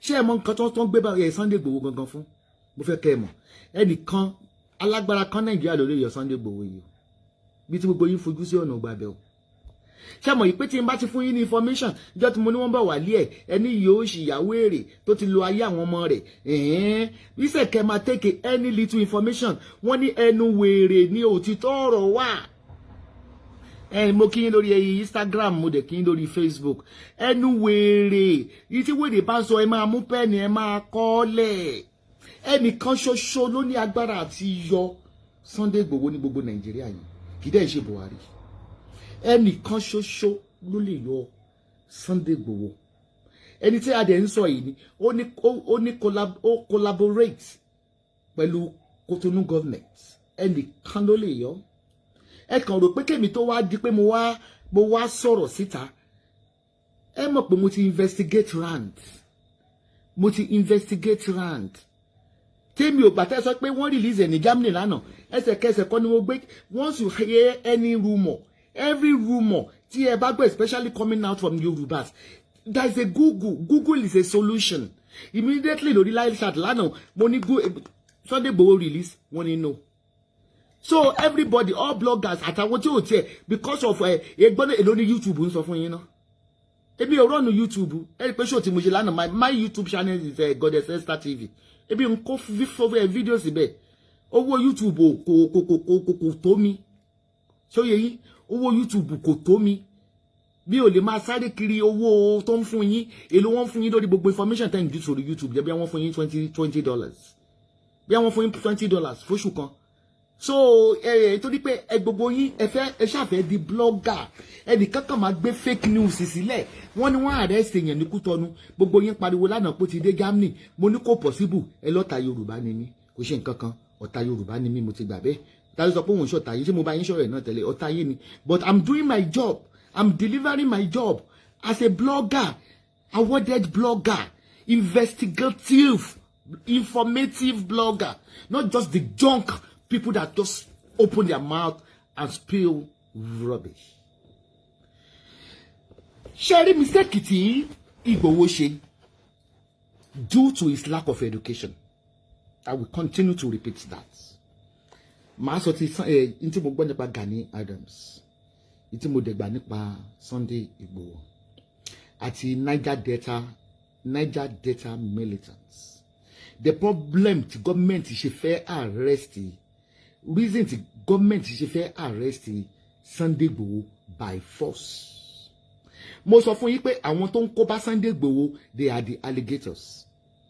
ṣé ẹ mọ̀ nǹkan tó ń gbé bá Sunday Igboho gangan fún mo fẹ́ kẹ́ ẹ mọ̀ ẹnìkan alágbára kan Nàìjíríà ló lè yọ Sunday Igboho yìí bí tí gbogbo yín fojú sí ọ̀nà gbàbẹ̀ o ṣé mọ̀ yìí pé tí n bá ti fún yín ní information ìjọ tí mo ní wọ́n bá wà lé ẹ̀ ẹni yóò ṣìyàwó èrè tó ti lo ayé àwọn ọmọ rẹ̀ bísẹ̀ kẹ́ máa take any little information wọ́n ní ẹnu wèrè ní òtítọ́ ọ̀rọ̀ wà mo kí yín lórí Instagram mo dẹ̀ kí yín lórí Facebook ẹnu wèrè yìí tí wèrè bá ń sọ ẹ máa mú pẹ́ẹ́nì ẹ máa kọ́lẹ̀ ẹnìkan ṣoṣo ló ní agbára àti yọ Sunday Igboho ní gbogbo Nàìjíríà yìí kì í dẹ̀ ṣe Buhari ẹnìkan ṣoṣo ló lè yọ Sunday Igboho ẹni tí a dẹ̀ ń sọ yìí ni ó collaborate pẹ̀lú Cotonou government ẹnìkan ló lè yọ ẹ kàn rò pé kémi tó wá di pé mo wá sọ̀rọ̀ síta ẹ mọ̀ pé mo ti investigate rand tèmi ò gbàtẹ́ sọ pé wọ́n release ẹ̀ ní Germany lánàá ẹsẹ̀kẹsẹ̀ kọ́ ni mo gbé once you hear any rumour every rumour tí ẹ bá gbọ́ especially coming out from Yorùbás there is a Google is a solution immediately lórí live chat lánàá mo ní Sunday Igboho release wọ́n ní no. So everybody, all bloggers, àtàwọn tí ò tiẹ̀ because of ẹgbọ́n èlò ní YouTube ń sọ fún yín náà. Ebi ò run YouTube. Ẹ rí pé show tí mo ṣe lánàá my YouTube channel is Goddess Esther TV. Ebi ń kó videos síbẹ̀. Owó YouTube kò tó mi. Ṣó yé yín? Owó YouTube kò tó mi. Bí ò lè máa sáré kiri owó tó ń fún yín, èlò wọ́n fún yín lórí gbogbo information tẹ́ ń jù sórí YouTube. Bí wọ́n fún yín $20. Bí wọ́n fún yín $20 fóṣù kan. So torí pé gbogbo yín ẹ ṣàfẹ́ di blogger ẹnìkan kan máa gbé fake news sílẹ̀ wọ́n ní wọ́n arrest èèyàn ní Kútọ́nù gbogbo yín pariwo lánàá pé ó ti dé Germany mo ní kò possible ẹ lọ́ta Yorùbá ni mí kò ṣe nǹkan kan ọ̀tá Yorùbá ni mí mo ti gbà bẹ́ẹ̀ táyọ̀ sọ pé òun ṣọ̀tá yìí ṣé mo bá yín ṣọ̀rọ̀ ẹ̀ náà tẹ́lẹ̀ ọ̀tá yìí ni but I'm doing my job I'm delivering my job as a blogger awarded blogger investigative informative blogger not just the junk people that just open their mouth and spill rubbish. Ṣé mistake tí Igboho ṣe due to his lack of education. I will continue to repeat that. Màá sọ ti tí mo gbọ́ nípa Gani Adams, tí mo dẹ̀gbà nípa Sunday Igboho àti Niger Delta militants. The problem tí government ṣe fẹ́ arrest reason the government ṣe fẹ́ arrest Sunday Igboho by force. Mo sọ fún yín pé àwọn tó ń kó bá Sunday Igboho they are the alligators,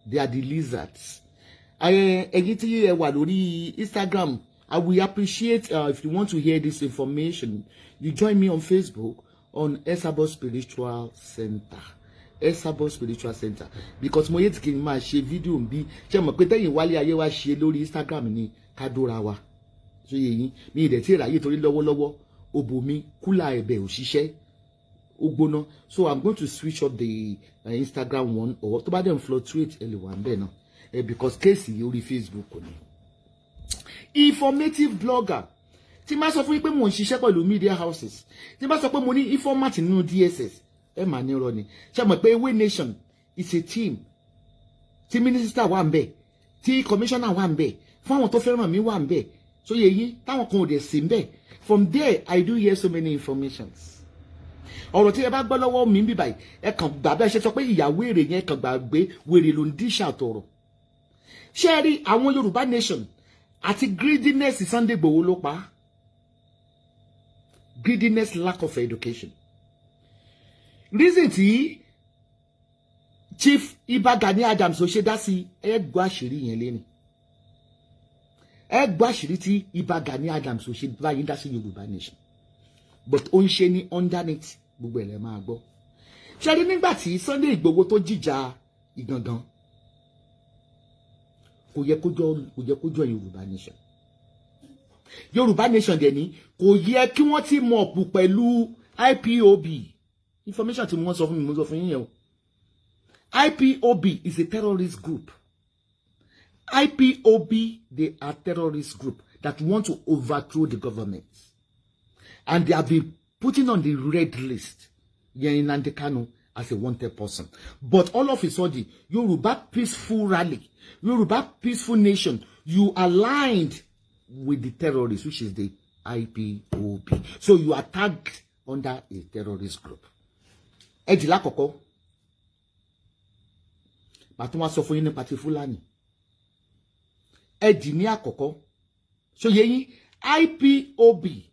they are the lizards. Ẹ̀yin tí ẹ wà lórí Instagram, I will appreciate if you want to hear this information, you join me on Facebook on Esabo Spiritual Center. Esabo Spiritual Center because mo yẹ ti kí n máa ṣe fídíò bí ṣe mọ̀ pé tẹ́yìn wálé ayé wa ṣe lórí Instagram ní kádóra wa. So yẹ̀yìn mi ìdẹ̀ tí ìráyè torí lọ́wọ́lọ́wọ́ òbò mi kúlà ẹ̀bẹ̀ òṣìṣẹ́ ó gbóná. So I'm going to switch up the Instagram one or tó bá dẹ̀ ń fluctuate ẹ lè wà ń bẹ̀ náà because kéèsì orí Facebook kò ní. Informative blogger tí máa sọ fún yín pé mo ń ṣiṣẹ́ pẹ̀lú media houses tí máa sọ pé mo ní informant nínú DSS ẹ mà ní irọ́ ni ṣe mọ̀ pé Away Nation is a team tí minister wà ń bẹ̀ tí commissioner wà ń bẹ̀ fún àwọn tó fẹ́ràn mi wà ń bẹ̀ so ye yín táwọn kan ò dẹ̀ sí ń bẹ̀ from there I do hear so many informations. Ọ̀rọ̀ tí ẹ bá gbọ́ lọ́wọ́ mi ń bì báyìí ẹ kàn gbà bẹ́ẹ̀ ṣe sọ pé ìyàwó èrè yẹn kàn gbà gbé wèrè ló ń díṣà tọ̀rọ̀. Ṣé ẹ rí àwọn Yorùbá nation àti greediness Sunday Igboho ló pa greediness, lack of education. Reason tí Chief Gani Adams ó ṣe dá sí ẹ gbọ́ àṣírí yẹn lẹ́nu ẹ gbọ́ àṣírí tí Gani Adams ó ṣe báyìí dá sí Yorùbá nation but ó ń ṣe ní underneath gbogbo ẹ̀lẹ́ máa gbọ́. Ṣé rí nígbà tí Sunday Igboho tó jìjà Ìgangan kò yẹ kó jọ Yorùbá nation. Yorùbá nation dẹ̀ ní kò yẹ kí wọ́n ti mọ̀ ọ̀pù pẹ̀lú IPOB. Information tí wọ́n sọ fún mi mo sọ fún yín yẹn o. IPOB is a terrorist group. IPOB, they are terrorist group that want to overthrow the government. And they have been putting on the red list Nnamdi Kanu as a wanted person. But all of a sudden, Yorùbá peaceful rally, Yorùbá peaceful nation, you aligned with the terrorists, which is the IPOB. So you are tagged under a terrorist group. Ejila koko. Batuma sọ fún yín ní party Fulani. Eji ní àkọ́kọ́. So yeyin IPOB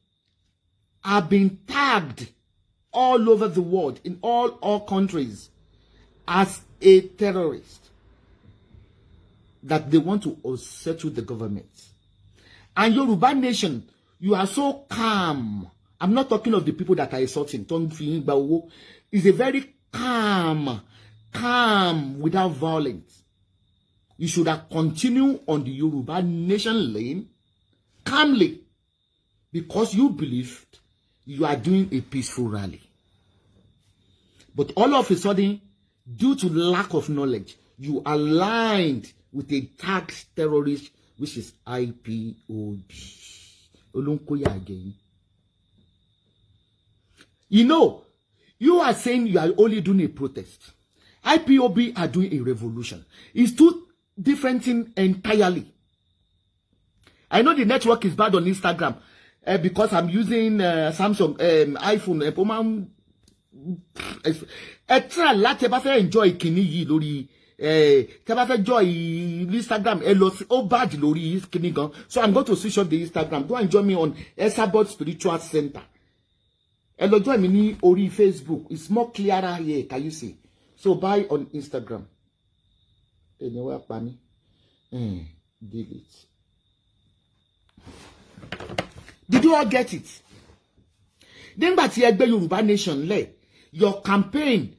have been tagged all over the world, in all countries, as a terrorist, that they want to unsettle the government. And Yoruba nation, you are so calm. I'm not talking of the people that are insulting. It's a very calm, without violence. You should have continued on the Yoruba nation lane calmly, because you believed you are doing a peaceful rally. But all of a sudden, due to lack of knowledge, you aligned with a tagged terrorist, which is IPOB. Again. You know, you are saying you are only doing a protest. IPOB are doing a revolution. It's two different things entirely. I know the network is bad on Instagram because I'm using Samsung iPhone. Try láti bá fẹ́ enjoy kíní yìí lórí tẹ́ bá fẹ́ enjoy Instagram bad lórí kíní gan. So I'm going to switch off the Instagram. Go and join me on Esabod Spiritual Center. Join me ní orí Facebook. It's more clearer here. Can you see? So buy on Instagram. Anyway, pani. Delete. Did you all get it? Then but Egbe Yoruba Nation your campaign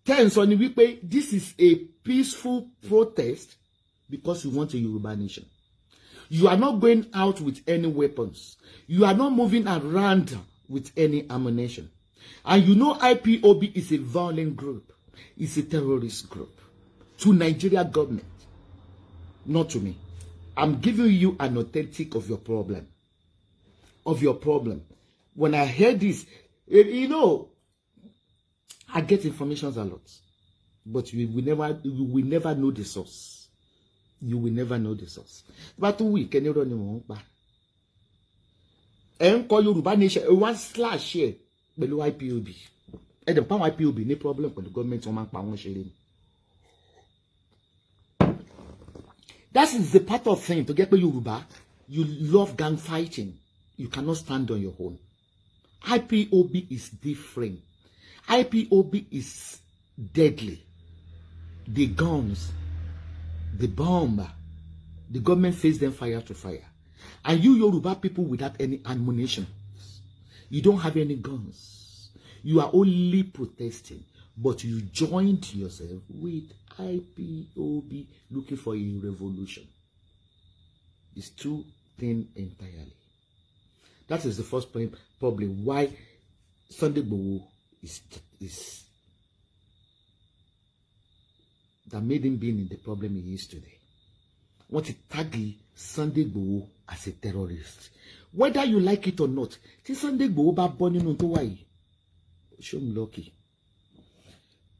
turns on wípé this is a peaceful protest because you want a Yoruba nation. You are not going out with any weapons. You are not moving around with any ammunition. And you know IPOB is a violent group. It's a terrorist group. To Nigeria government. Not to me. I'm giving you an authentic of your problem. When I heard this, you know, I get information a lot, but you will never know the source. You will never know the source. But we can never know. And call Yoruba Nation /share below IPOB. And the power IPOB no problem with the government on power sharing. That is the part of thing to get by Yoruba. You love gang fighting. You cannot stand on your own. IPOB is different. IPOB is deadly. The guns, the bomb, the government face them fire to fire. And you Yoruba people without any ammunition, you don't have any guns. You are only protesting, but you joined yourself with IPOB looking for a revolution. It's two things entirely. That is the first problem why Sunday Igboho is that made him being in the problem he is today. Want to tag Sunday Igboho as a terrorist. Whether you like it or not, see Sunday Igboho ba born in Hawaii. Show me lucky.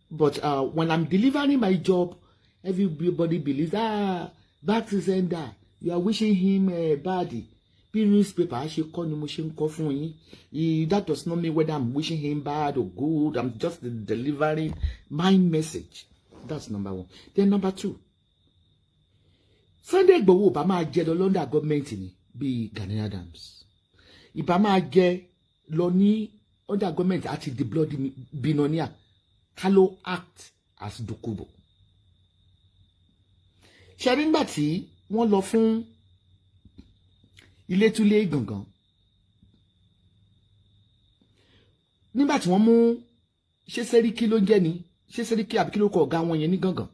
But when I'm delivering my job, everybody believes, back to sender. You are wishing him bad. Newspaper, that does not mean whether I'm wishing him bad or good. I'm just delivering my message. That's number one. Then number two, Sunday Igboho ba ma jẹ lọ London government ni bí Gani Adams. Ìbá ma jẹ lọ ní under government àti the bloody billionaire Kalo act as Dokubo. Ṣé nígbà tí wọ́n lọ fún ilé túlé gangan, nígbà tí wọ́n mú ṣé Sẹ́ríkì ló ń jẹ́ ni, ṣé Sẹ́ríkì àbí kí ló kọ ọ̀gá wọn yẹn ní gangan.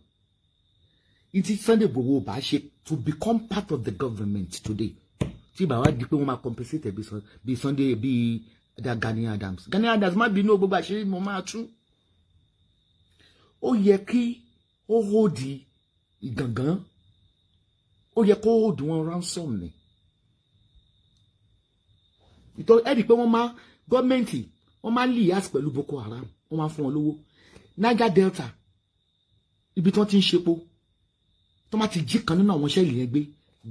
It is Sunday Igboho bá ṣe to become part of the government today. Tí bá wá di pé wọ́n máa compensate bí Sunday bí Gani Adams. Gani Adams má bínú gbogbo àṣírí mo máa tú. Ó yẹ kí ó hold ìgangan. Ó yẹ kó hold wọn ransom ni. Ìtọ́ ẹ̀rí pé wọ́n máa gọ́ọ̀mẹ̀ntì wọ́n máa lias pẹ̀lú Boko Haram wọ́n máa fún wọn lówó. Niger Delta ibi tí wọ́n ti ń ṣepo tó má ti jí kan nínú àwọn ṣẹ́ẹ̀lì yẹn gbé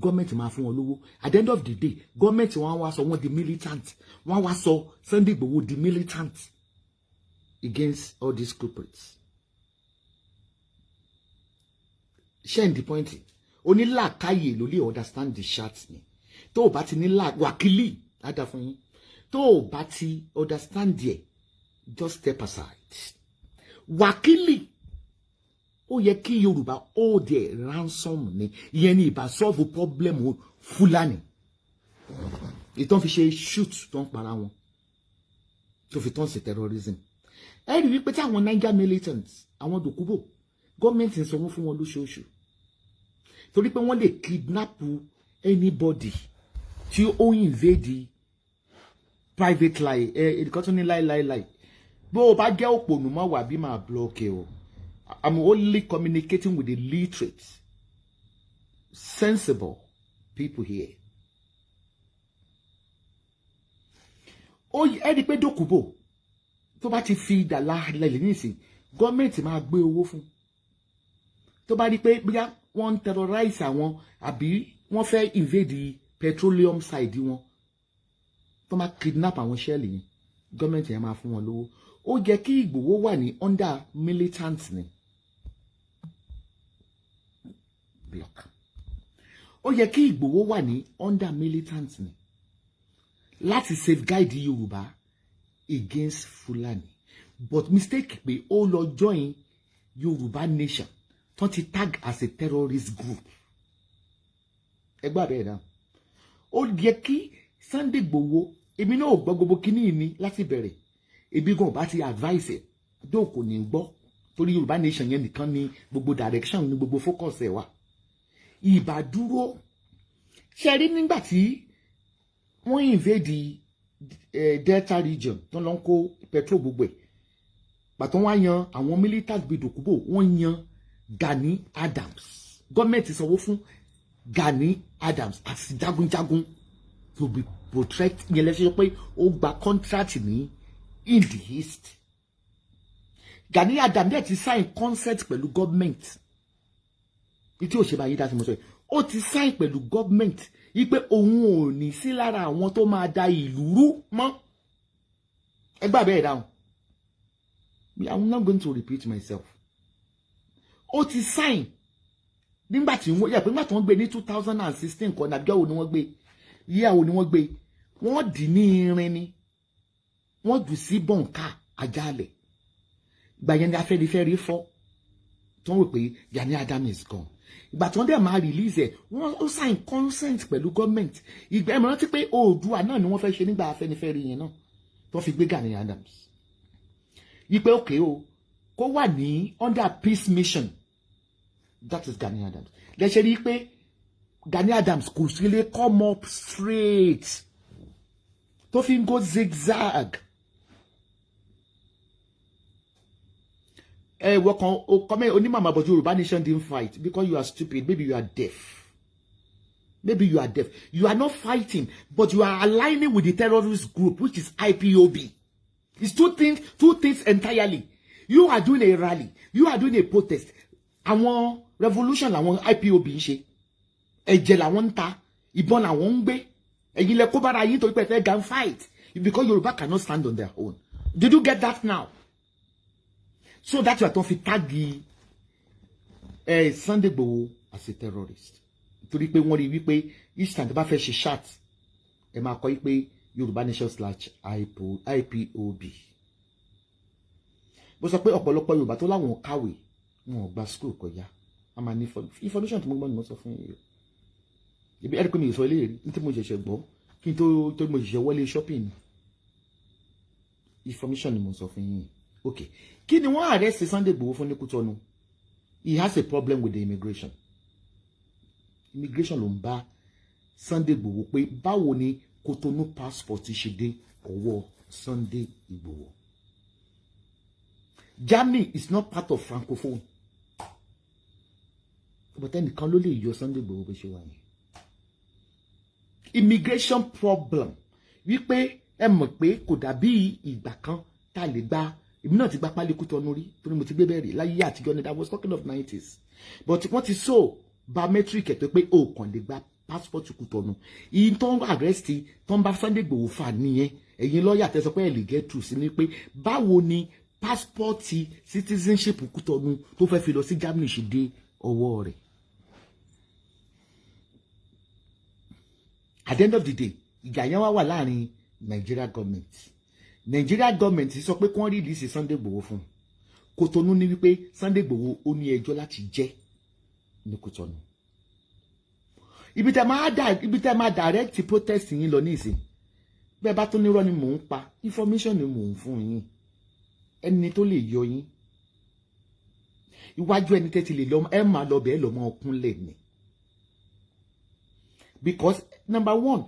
gọ́ọ̀mẹ̀ntì máa fún wọn lówó at the end of the day gọ́ọ̀mẹ̀ntì wọn wá sọ wọn di militant wọn wá sọ Sunday Igboho di militant against all these culprits. Share the point onílàákàyè ló lè understand the chart ni tó o bá ti ní wákìlì ádá fún yín tó o bá ti understand there just step aside. Wákìlì ó yẹ kí Yorùbá hold their ransom ni ìyẹn ni ìbá solve problem Fúlàní ìtàn fi ṣe shoot tó ń para wọn tó fi tán sí terrorism. Ẹ rí wípé tí àwọn Niger militants àwọn dòkúbò gọ́ọ̀mẹ̀ntì ń sanwó fún wọn lóṣooṣù torí pé wọ́n lè kidnap anybody tí ó invade private life ẹnìkan tó ní láìláìláì bó o bá jẹ́ òpònú mọ́ wà bí máa block o. I'm only communicating with the literate, sensible people here. Ó ẹ rí pé dòkúbò tó bá ti fi ìdà láàlẹ́ nísìn gọ́ọ̀mẹ̀ntì máa gbé owó fún tó bá rí pé bóyá wọ́n ń terrorize àwọn àbí wọ́n fẹ́ invade petroleum side wọn tó máa kidnap àwọn ṣẹ́ẹ̀lì yẹn gọ́ọ̀mẹ̀ntì yẹn máa fún wọn lówó. Ó yẹ kí Ìgbòho wà ní under militant ni block. Ó yẹ kí Ìgbòho wà ní under militant ni láti safeguard Yorùbá against Fulani but mistake pé ó lọ join Yorùbá nation tó ti tag as a terrorist group. Ẹgbẹ́ rẹ̀ náà ó yẹ kí Sunday Igboho èmi náà gbọ́ gbogbo kíní ní láti bẹ̀rẹ̀ ebi gan bá ti advice ẹ̀ dóò kò ní gbọ́ torí Yorùbá nation yẹn nìkan ní gbogbo direction ní gbogbo focus ẹ̀ wà. Ìbá dúró ṣe rí nígbà tí wọ́n invade Delta region tó lọ ń kó petrol gbogbo ẹ̀ pàtó wọ́n á yan àwọn militants bíi dòkúbò wọ́n yan Gani Adams gọ́ọ̀mẹ̀ntì sanwó fún Gani Adams àti jagunjagun to be protect yẹn lẹ́sẹ̀ pé ó gba contract ní in the east. Gani Adams dẹ̀ ti sign consent pẹ̀lú gọ́ọ̀mẹ̀ntì tí ó ṣe báyìí dá sí mo sọ yìí ó ti sign pẹ̀lú gọ́ọ̀mẹ̀ntì yìí pé òun ò ní sí lára àwọn tó máa da ìlú rú mọ́. Ẹ gbà bẹ́ẹ̀ dáhùn. I'm not going to repeat myself. Ó ti sign nígbà tí wọ́n yẹ pé nígbà tí wọ́n gbé ní 2016 kan nàbíjọ́ wo ni wọ́n gbé yíyàwó ni wọ́n gbé wọ́n dì ní irin ni wọ́n jù sí bọ̀ǹkà àjálẹ̀ ìgbà yẹn ni Afẹ́nifẹ́re fọ́ tó ń rò pé Gani Adams is gone. Ìgbà tí wọ́n dẹ̀ máa release ẹ̀ wọ́n ó sign consent pẹ̀lú gọ́ọ̀mẹ̀ntì ìgbà ẹ̀mọ́ rántí pé Oòduà náà ni wọ́n fẹ́ ṣe nígbà Afẹ́nifẹ́re yẹn náà tó fi gbé Gani Adams yí pé òkè o kó wà ní under peace mission. That is Gani Adams. Lẹ́sẹ̀ rí pé Gani Adams kò sí lè come up straight tó fi ń go zigzag. Wọ́n kan kọ́mẹ́ onímọ̀ but Yorùbá nation didn't fight because you are stupid. Maybe you are deaf. Maybe you are deaf. You are not fighting, but you are aligning with the terrorist group, which is IPOB. It's two things entirely. You are doing a rally. You are doing a protest. Àwọn revolution làwọn IPOB ń ṣe. Ẹ̀jẹ̀ làwọn ń ta. Ìbọn làwọn ń gbé. Ẹ̀yin lẹ kó bára yín torí pé ẹ fẹ́ gang fight. Because Yorùbá cannot stand on their own. Did you get that now? So that you are to tag Sunday Igboho as a terrorist. Torí pé wọ́n rí wípé each time tó bá fẹ́ ṣe chat ẹ máa kọ wípé Yorùbá nation /IPOB. Bó sọ pé ọ̀pọ̀lọpọ̀ Yorùbá tó láwọn kàwé wọn ò gba school kọjá. A máa ní information tí mo gbọ́ ni mo sọ fún yín. Ibi ẹ̀rí pé mi ò sọ eléyìí ní tí mo ṣẹ̀ṣẹ̀ gbọ́ kí n tó mo ṣẹ̀ṣẹ̀ wọlé shopping. Information ni mo sọ fún yín. Okay. Kí ni wọ́n arrest Sunday Igboho fún ní Cotonou? He has a problem with the immigration. Immigration ló ń bá Sunday Igboho pé báwo ni Cotonou passport ṣe dé ọwọ́ Sunday Igboho. Germany is not part of Francophone. But ẹnìkan ló lè yọ Sunday Igboho bó ṣe wà yẹn. Immigration problem wípé ẹ mọ̀ pé kò dàbí ìgbà kan tá lè gba èmi náà ti gba pálí Cotonou rí torí mo ti gbé bẹ́ẹ̀ rí láyé àtijọ́ ni that was talking of 90s but wọ́n ti so biometric ẹ̀ tó pé o kàn lè gba passport Cotonou ìyí tó ń arrest tó ń bá Sunday Igboho fà nìyẹn ẹ̀yin lọ́ọ̀yà tẹ́ sọ pé ẹ̀ lè get through sí ni pé báwo ni passport citizenship Cotonou tó fẹ́ fi lọ sí Germany ṣe dé ọwọ́ rẹ̀. At the end of the day ìjà yẹn wá wà láàrin Nigeria government sọ pé kí wọ́n release Sunday Igboho fún Cotonou ní wípé Sunday Igboho ó ní ẹjọ́ láti jẹ́ ní Cotonou. Ibi tẹ́ máa direct protest yín lọ ní ìsìn bẹ́ẹ̀ bá tó nírọ́ ni mò ń pa information ni mò ń fún yín ẹni tó lè yọ yín iwájú ẹni tẹ́ ti lè lọ ẹ máa lọ bẹ́ẹ̀ lọ́mọ ọkùnlẹ̀ ni because number one